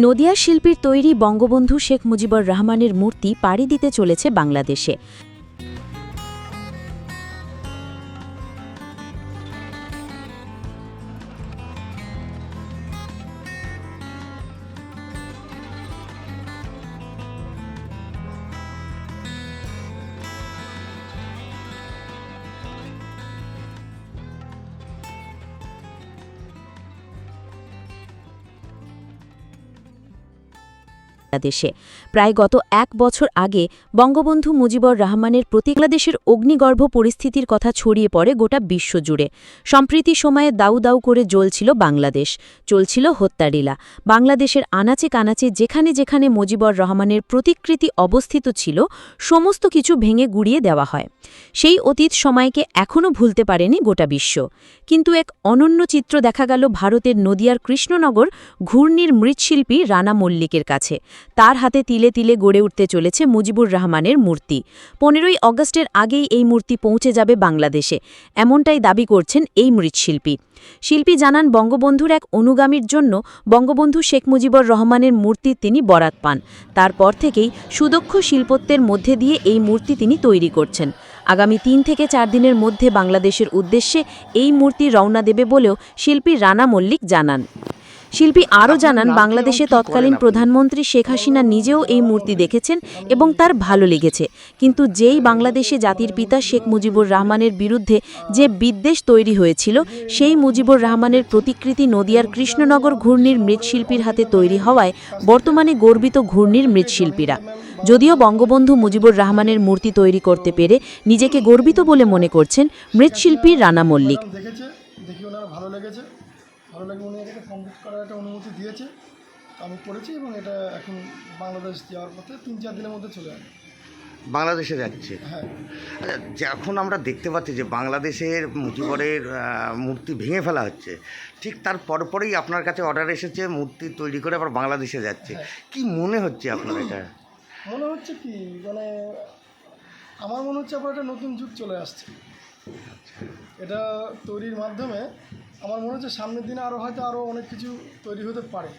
নদিয়া শিল্পীর তৈরি বঙ্গবন্ধু শেখ মুজিবুর রহমানের মূর্তি পাড়ি দিতে চলেছে বাংলাদেশে। প্রায় গত এক বছর আগে বঙ্গবন্ধু মুজিবুর রহমানের প্রতি বাংলাদেশের অগ্নিগর্ভ পরিস্থিতির কথা ছড়িয়ে পড়ে গোটা বিশ্বজুড়ে। সম্প্রতি সময়ে দাউ দাউ করে জ্বলছিল বাংলাদেশ, চলছিল হত্যালীলা। বাংলাদেশের আনাচে কানাচে যেখানে যেখানে মুজিবুর রহমানের প্রতিকৃতি অবস্থিত ছিল, সমস্ত কিছু ভেঙে গুড়িয়ে দেওয়া হয়। সেই অতীত সময়কে এখনও ভুলতে পারেনি গোটা বিশ্ব। কিন্তু এক অনন্য চিত্র দেখা গেল ভারতের নদিয়ার কৃষ্ণনগর ঘূর্ণির মৃৎশিল্পী রানা মল্লিকের কাছে। তার হাতে তিলে তিলে গড়ে উঠতে চলেছে মুজিবুর রহমানের মূর্তি। 15ই অগস্টের আগেই এই মূর্তি পৌঁছে যাবে বাংলাদেশে, এমনটাই দাবি করছেন এই মৃৎশিল্পী। শিল্পী জানান, বঙ্গবন্ধুর এক অনুগামীর জন্য বঙ্গবন্ধু শেখ মুজিবুর রহমানের মূর্তির তিনি বরাত পান। তারপর থেকেই সুদক্ষ শিল্পত্বের মধ্যে দিয়ে এই মূর্তি তিনি তৈরি করছেন। আগামী 3 থেকে 4 দিনের মধ্যে বাংলাদেশের উদ্দেশ্যে এই মূর্তি রওনা দেবে বলেও শিল্পী রানা মল্লিক জানান। শিল্পী আরও জানান, বাংলাদেশে তৎকালীন প্রধানমন্ত্রী শেখ হাসিনা নিজেও এই মূর্তি দেখেছেন এবং তার ভালো লেগেছে। কিন্তু যেই বাংলাদেশে জাতির পিতা শেখ মুজিবুর রহমানের বিরুদ্ধে যে বিদ্বেষ তৈরি হয়েছিল, সেই মুজিবুর রহমানের প্রতিকৃতি নদিয়ার কৃষ্ণনগর ঘূর্ণির মৃৎশিল্পীর হাতে তৈরি হওয়ায় বর্তমানে গর্বিত ঘূর্ণির মৃৎশিল্পীরা। যদিও বঙ্গবন্ধু মুজিবুর রহমানের মূর্তি তৈরি করতে পেরে নিজেকে গর্বিত বলে মনে করছেন মৃৎশিল্পী রানা মল্লিক। ভালো লাগে, উনি এটাকে কমপ্লিট করার একটা অনুমতি দিয়েছে, আমি করেছি এবং এটা এখন বাংলাদেশ যাওয়ার পথে 3-4 দিনের মধ্যে চলে যাবে। বাংলাদেশে যাচ্ছে। হ্যাঁ, যখন আমরা দেখতে পাচ্ছি যে বাংলাদেশের মুজিবরের মূর্তি ভেঙে ফেলা হচ্ছে, ঠিক তার পরপরেই আপনার কাছে অর্ডার এসেছে মূর্তি তৈরি করে আবার বাংলাদেশে যাচ্ছে। কি মনে হচ্ছে আপনার? এটা মনে হচ্ছে কি, মানে আমার মনে হচ্ছে আবার একটা নতুন যুগ চলে আসছে। এটা তৈরির মাধ্যমে আমার মনে হচ্ছে সামনের দিনে আরও হয়তো আরও অনেক কিছু তৈরি হতে পারে।